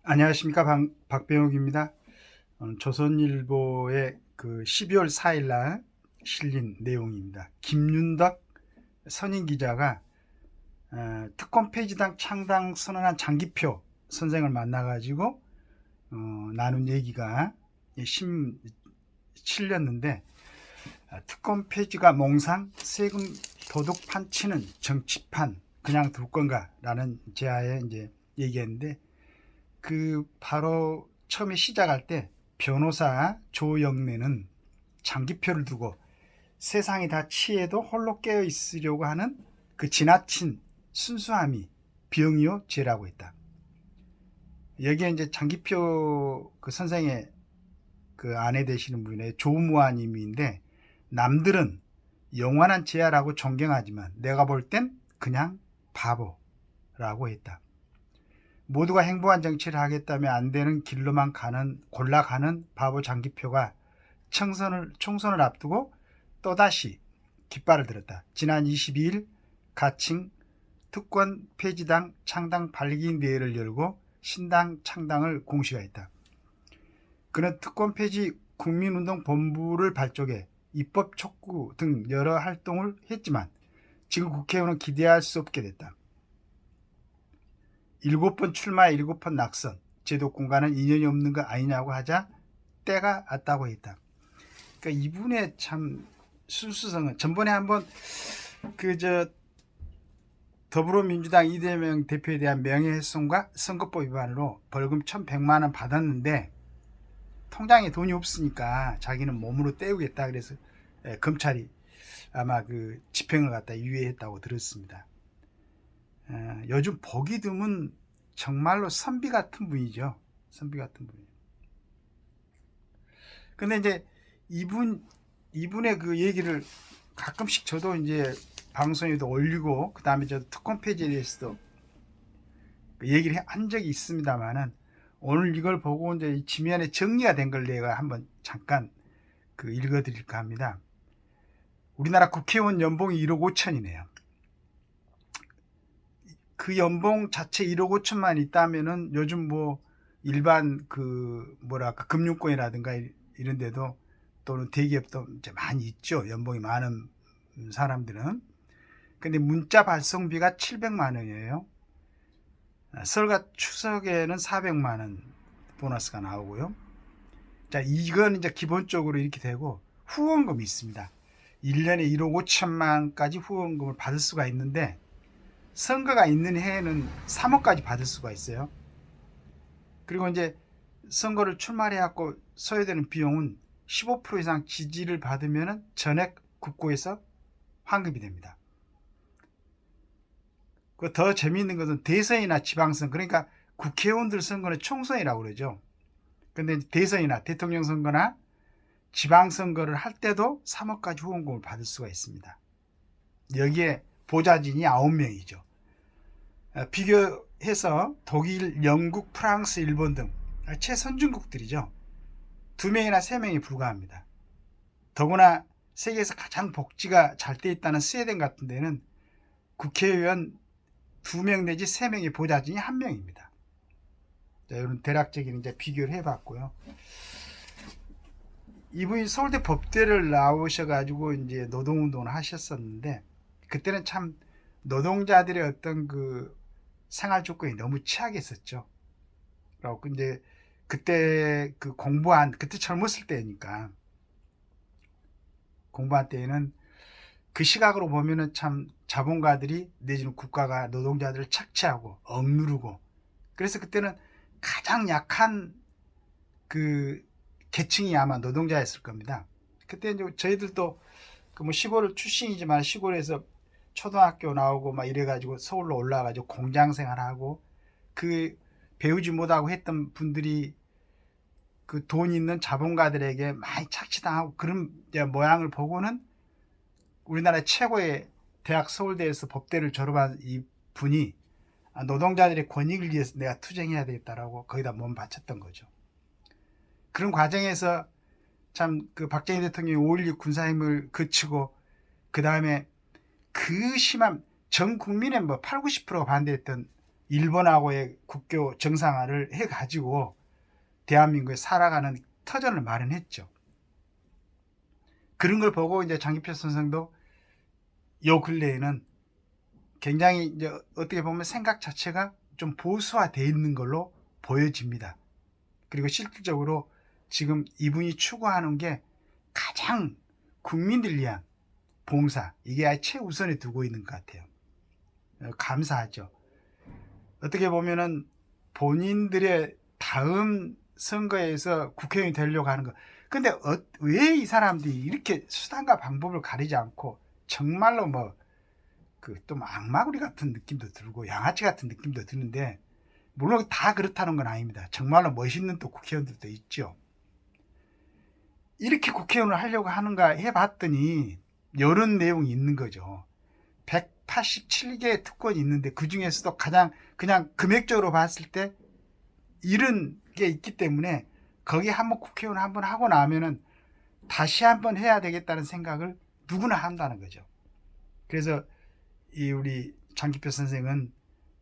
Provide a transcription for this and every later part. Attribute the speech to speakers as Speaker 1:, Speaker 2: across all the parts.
Speaker 1: 안녕하십니까. 박병욱입니다. 조선일보의 그 12월 4일 날 실린 내용입니다. 김윤덕 선임 기자가 특권 폐지당 창당 선언한 장기표 선생을 만나가지고 나눈 얘기가 실렸는데, 특권 폐지가 몽상, 세금 도둑 판치는 정치판 그냥 둘 건가 라는 제하에 이제 얘기했는데, 바로 처음에 시작할 때 변호사 조영래는 장기표를 두고 세상이 다 취해도 홀로 깨어 있으려고 하는 그 지나친 순수함이 병이요 죄라고 했다. 여기에 이제 장기표 그 선생의 그 아내 되시는 분의 조무아님인데, 남들은 영원한 죄라고 존경하지만 내가 볼 땐 그냥 바보라고 했다. 모두가 행복한 정치를 하겠다며 안 되는 길로만 골라가는 바보 장기표가 총선을 앞두고 또다시 깃발을 들었다. 지난 22일 가칭 특권 폐지당 창당 발기인 대회를 열고 신당 창당을 공시했다. 그는 특권 폐지 국민운동본부를 발족해 입법 촉구 등 여러 활동을 했지만 지금 국회의원은 기대할 수 없게 됐다. 7번 출마에 7번 낙선, 제도권과는 인연이 없는 거 아니냐고 하자 때가 왔다고 했다. 그러니까 이분의 참 순수성은, 전번에 한번 더불어민주당 이재명 대표에 대한 명예훼손과 선거법 위반으로 벌금 1,100만 원 받았는데 통장에 돈이 없으니까 자기는 몸으로 때우겠다 그래서 검찰이 아마 그 집행을 갖다 유예했다고 들었습니다. 요즘 보기 드문 정말로 선비 같은 분이죠. 선비 같은 분. 근데 이제 이분의 그 얘기를 가끔씩 저도 이제 방송에도 올리고, 그 다음에 저도 특권 폐지에 대해서도 얘기를 한 적이 있습니다만은, 오늘 이걸 보고 이제 지면에 정리가 된 걸 내가 한번 잠깐 읽어드릴까 합니다. 우리나라 국회의원 연봉이 1억 5천이네요. 그 연봉 자체 1억 5천만 있다면은 요즘 뭐 일반 금융권이라든가 이런 데도, 또는 대기업도 이제 많이 있죠. 연봉이 많은 사람들은. 근데 문자 발송비가 700만 원이에요. 설과 추석에는 400만 원 보너스가 나오고요. 자, 이건 이제 기본적으로 이렇게 되고, 후원금이 있습니다. 1년에 1억 5천만까지 후원금을 받을 수가 있는데, 선거가 있는 해에는 3억까지 받을 수가 있어요. 그리고 이제 선거를 출마해갖고 소요되는 비용은 15% 이상 지지를 받으면 전액 국고에서 환급이 됩니다. 더 재미있는 것은 대선이나 지방선, 그러니까 국회의원들 선거는 총선이라고 그러죠. 근데 대선이나 대통령 선거나 지방선거를 할 때도 3억까지 후원금을 받을 수가 있습니다. 여기에 보좌진이 9명이죠. 비교해서 독일, 영국, 프랑스, 일본 등 최선진국들이죠. 2명이나 3명이 불과합니다. 더구나 세계에서 가장 복지가 잘 돼 있다는 스웨덴 같은 데는 국회의원 2명 내지 3명의 보좌진이 1명입니다. 자, 이런 대략적인 이제 비교를 해봤고요. 이분이 서울대 법대를 나오셔가지고 이제 노동운동을 하셨었는데, 그때는 참 노동자들의 어떤 그 생활 조건이 너무 취약했었죠. 그리고 이제 그때 그때 젊었을 때니까, 공부한 때에는 그 시각으로 보면은 참 자본가들이 내지는 국가가 노동자들을 착취하고 억누르고, 그래서 그때는 가장 약한 그 계층이 아마 노동자였을 겁니다. 그때 이제 저희들도 시골 출신이지만 시골에서 초등학교 나오고 막 이래가지고 서울로 올라가지고 공장 생활하고, 배우지 못하고 했던 분들이 그 돈 있는 자본가들에게 많이 착취당하고 그런 모양을 보고는, 우리나라 최고의 대학 서울대에서 법대를 졸업한 이 분이 노동자들의 권익을 위해서 내가 투쟁해야 되겠다라고 거기다 몸 바쳤던 거죠. 그런 과정에서 참 박정희 대통령이 5.16 군사행을 거치고, 그 다음에 그 심한 전 국민의 8, 90%가 반대했던 일본하고의 국교 정상화를 해가지고 대한민국에 살아가는 터전을 마련했죠. 그런 걸 보고 이제 장기표 선생도 요 근래에는 굉장히 이제 어떻게 보면 생각 자체가 좀 보수화되어 있는 걸로 보여집니다. 그리고 실질적으로 지금 이분이 추구하는 게 가장 국민들 위한 봉사, 이게 아예 최우선에 두고 있는 것 같아요. 감사하죠. 어떻게 보면은 본인들의 다음 선거에서 국회의원이 되려고 하는 거. 근데 왜 이 사람들이 이렇게 수단과 방법을 가리지 않고 정말로 또 악마구리 같은 느낌도 들고 양아치 같은 느낌도 드는데, 물론 다 그렇다는 건 아닙니다. 정말로 멋있는 또 국회의원들도 있죠. 이렇게 국회의원을 하려고 하는가 해봤더니 이런 내용이 있는 거죠. 187개의 특권이 있는데 그 중에서도 가장 그냥 금액적으로 봤을 때 이런 게 있기 때문에 거기 한번 국회의원 한번 하고 나면은 다시 한번 해야 되겠다는 생각을 누구나 한다는 거죠. 그래서 이 우리 장기표 선생은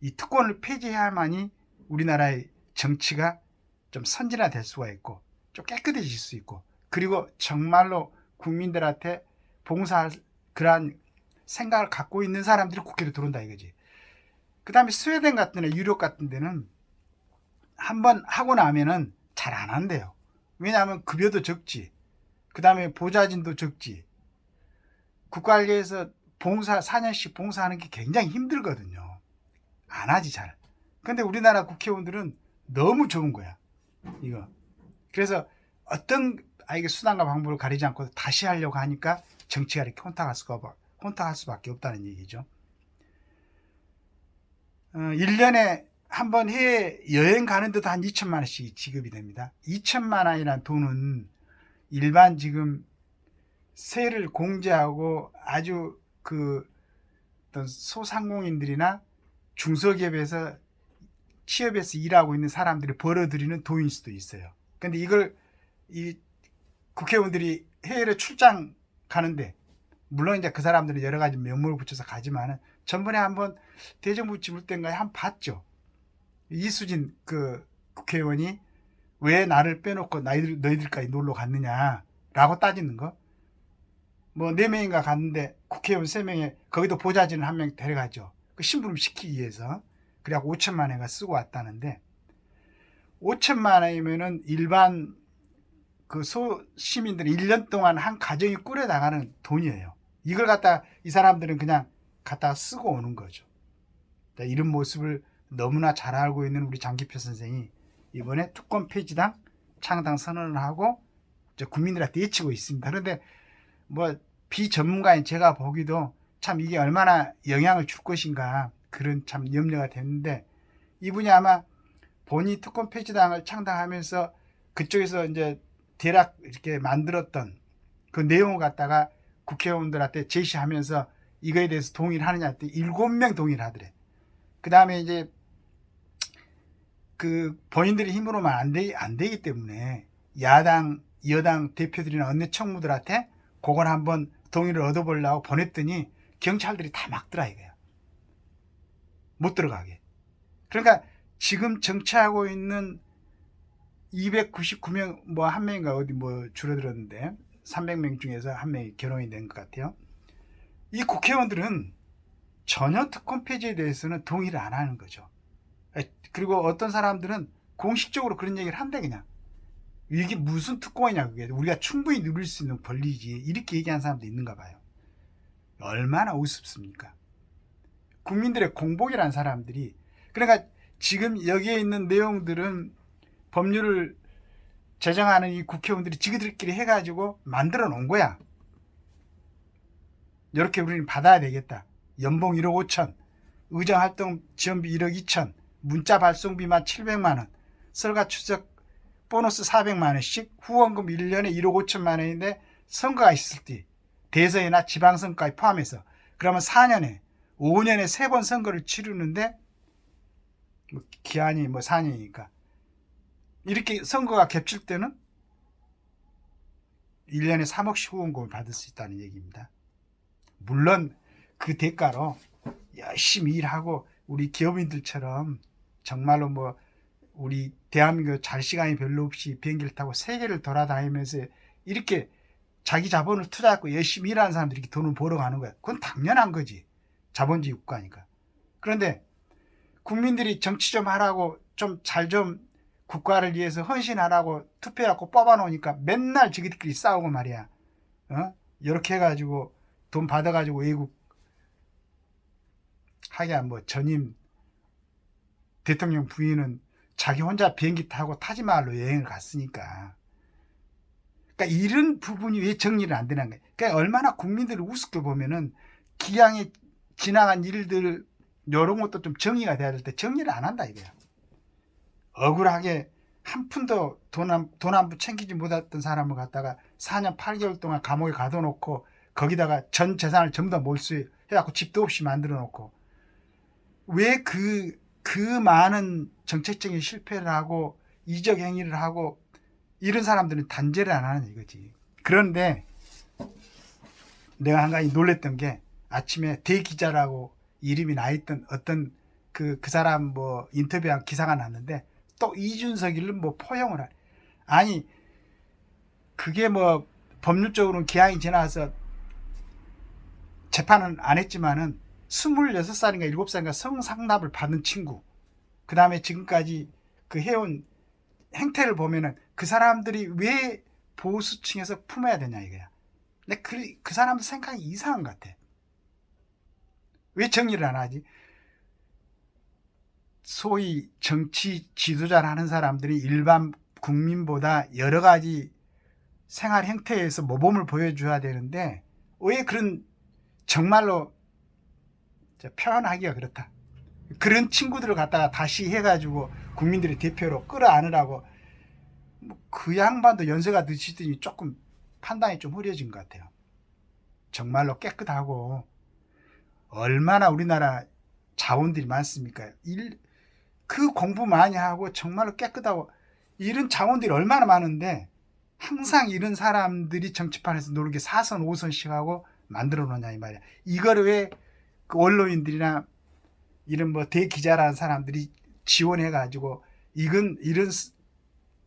Speaker 1: 이 특권을 폐지해야만이 우리나라의 정치가 좀 선진화될 수가 있고 좀 깨끗해질 수 있고, 그리고 정말로 국민들한테 봉사할 그러한 생각을 갖고 있는 사람들이 국회로 들어온다 이거지. 그 다음에 스웨덴 같은 데, 유럽 같은 데는 한번 하고 나면은 잘 안 한대요. 왜냐하면 급여도 적지, 그 다음에 보좌진도 적지, 국가관리에서 봉사 4년씩 봉사하는 게 굉장히 힘들거든요. 안 하지 잘. 근데 우리나라 국회의원들은 너무 좋은 거야 이거. 그래서 어떤 이게 수단과 방법을 가리지 않고 다시 하려고 하니까 정치가 이렇게 혼탁할 수밖에 없다는 얘기죠. 1년에 한 번 해외 여행 가는데도 한 2천만 원씩 지급이 됩니다. 2천만 원이라는 돈은 일반 지금 세를 공제하고 아주 어떤 소상공인들이나 중소기업에서 취업해서 일하고 있는 사람들이 벌어들이는 돈일 수도 있어요. 근데 이걸 이 국회의원들이 해외로 출장 가는데, 물론 이제 그 사람들은 여러 가지 명목을 붙여서 가지만은 전번에 한번 대정부 집을 땐가에 한번 봤죠. 이수진 국회의원이 왜 나를 빼놓고 너희들까지 놀러 갔느냐라고 따지는 거. 4명인가 갔는데 국회의원 3명에 거기도 보좌진을 1명 데려가죠. 그 심부름 시키기 위해서. 그래갖고 5천만 원가 쓰고 왔다는데, 5천만 원이면은 일반 시민들이 1년 동안 한 가정이 꾸려 나가는 돈이에요. 이걸 갖다 이 사람들은 그냥 갖다 쓰고 오는 거죠. 이런 모습을 너무나 잘 알고 있는 우리 장기표 선생이 이번에 특권 폐지당 창당 선언을 하고 국민들한테 외치고 있습니다. 그런데 비전문가인 제가 보기도 참 이게 얼마나 영향을 줄 것인가 그런 참 염려가 됐는데, 이분이 아마 본인이 특권 폐지당을 창당하면서 그쪽에서 이제 대략 이렇게 만들었던 그 내용을 갖다가 국회의원들한테 제시하면서 이거에 대해서 동의를 하느냐 할 때 7명 동의를 하더래. 그 다음에 이제 본인들의 힘으로만 안 되기 때문에 야당, 여당 대표들이나 어느 청무들한테 그걸 한번 동의를 얻어보려고 보냈더니 경찰들이 다 막더라 이거야. 못 들어가게. 그러니까 지금 정치하고 있는 299명, 한 명인가 어디 줄어들었는데 300명 중에서 한 명이 결혼이 된 것 같아요. 이 국회의원들은 전혀 특권 폐지에 대해서는 동의를 안 하는 거죠. 그리고 어떤 사람들은 공식적으로 그런 얘기를 한대. 그냥 이게 무슨 특권이냐, 그게 우리가 충분히 누릴 수 있는 권리지, 이렇게 얘기하는 사람도 있는가 봐요. 얼마나 우습습니까? 국민들의 공복이라는 사람들이. 그러니까 지금 여기에 있는 내용들은 법률을 제정하는 이 국회의원들이 지그들끼리 해가지고 만들어 놓은 거야. 이렇게 우리는 받아야 되겠다. 연봉 1억 5천, 의정활동 지원비 1억 2천, 문자 발송비만 700만 원, 설과 추석 보너스 400만 원씩, 후원금 1년에 1억 5천만 원인데 선거가 있을 때 대선이나 지방선거까지 포함해서 그러면 4년에 5년에 3번 선거를 치르는데 기한이 4년이니까 이렇게 선거가 겹칠 때는 1년에 3억씩 후원금을 받을 수 있다는 얘기입니다. 물론 그 대가로 열심히 일하고 우리 기업인들처럼 정말로 뭐 우리 대한민국 잘 시간이 별로 없이 비행기를 타고 세계를 돌아다니면서 이렇게 자기 자본을 투자하고 열심히 일하는 사람들이 이렇게 돈을 벌어가는 거야. 그건 당연한 거지. 자본주의 국가니까. 그런데 국민들이 정치 좀 하라고 좀 잘 좀 국가를 위해서 헌신하라고 투표하고 뽑아놓으니까 맨날 저기들끼리 싸우고 말이야. 이렇게 해가지고 돈 받아가지고 외국 하기야 뭐 전임 대통령 부인은 자기 혼자 비행기 타고 타지마할로 여행을 갔으니까. 그러니까 이런 부분이 왜 정리를 안 되는 거야. 그러니까 얼마나 국민들을 우습게 보면은 기왕에 지나간 일들 이런 것도 좀 정리가 돼야 될 때 정리를 안 한다 이거야. 억울하게 한 푼도 돈 한 푼 챙기지 못했던 사람을 갖다가 4년 8개월 동안 감옥에 가둬놓고 거기다가 전 재산을 전부 다 몰수해갖고 집도 없이 만들어 놓고 왜 그 많은 정책적인 실패를 하고 이적 행위를 하고 이런 사람들은 단죄를 안 하는 이거지. 그런데 내가 한 가지 놀랬던 게 아침에 대기자라고 이름이 나 있던 어떤 그 사람 뭐 인터뷰한 기사가 났는데 또 이준석이를 뭐 포용을 하네. 아니 그게 뭐 법률적으로는 기한이 지나서 재판은 안 했지만은 26살인가 7살인가 성상납을 받은 친구, 그 다음에 지금까지 그 해온 행태를 보면은 그 사람들이 왜 보수층에서 품어야 되냐 이거야. 근데 그 사람들 생각이 이상한 것 같아. 왜 정리를 안 하지? 소위 정치 지도자를 하는 사람들이 일반 국민보다 여러 가지 생활 행태에서 모범을 보여줘야 되는데 왜 그런 정말로 표현하기가 그렇다. 그런 친구들을 갖다가 다시 해가지고 국민들의 대표로 끌어안으라고 그 양반도 연세가 드시더니 조금 판단이 좀 흐려진 것 같아요. 정말로 깨끗하고 얼마나 우리나라 자원들이 많습니까? 그 공부 많이 하고 정말로 깨끗하고 이런 자원들이 얼마나 많은데 항상 이런 사람들이 정치판에서 노는 게 4선 5선씩 하고 만들어 놓냐 이 말이야. 이거를 왜 그 언론인들이나 이런 뭐 대기자라는 사람들이 지원해 가지고 이런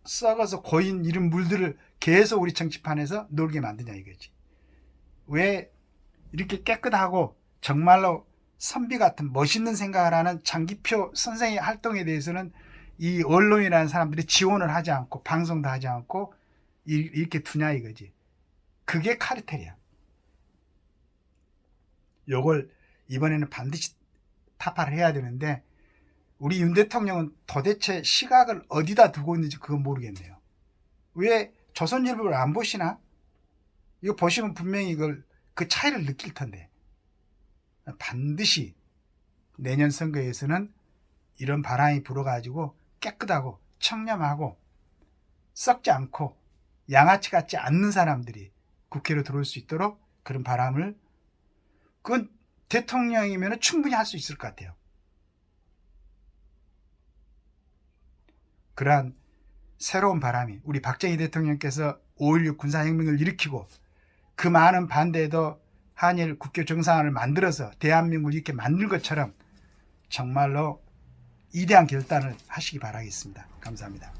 Speaker 1: 썩어서 고인 이런 물들을 계속 우리 정치판에서 놀게 만드냐 이거지. 왜 이렇게 깨끗하고 정말로 선비 같은 멋있는 생각을 하는 장기표 선생의 활동에 대해서는 이 언론이라는 사람들이 지원을 하지 않고 방송도 하지 않고 이렇게 두냐 이거지. 그게 카르텔이야. 요걸 이번에는 반드시 타파를 해야 되는데 우리 윤 대통령은 도대체 시각을 어디다 두고 있는지 그건 모르겠네요. 왜 조선일보를 안 보시나? 이거 보시면 분명히 이걸 그 차이를 느낄 텐데 반드시 내년 선거에서는 이런 바람이 불어가지고 깨끗하고 청렴하고 썩지 않고 양아치 같지 않는 사람들이 국회로 들어올 수 있도록 그런 바람을 그건 대통령이면 충분히 할 수 있을 것 같아요. 그러한 새로운 바람이 우리 박정희 대통령께서 5.16 군사혁명을 일으키고 그 많은 반대에도 한일 국교 정상화를 만들어서 대한민국을 이렇게 만든 것처럼 정말로 위대한 결단을 하시기 바라겠습니다. 감사합니다.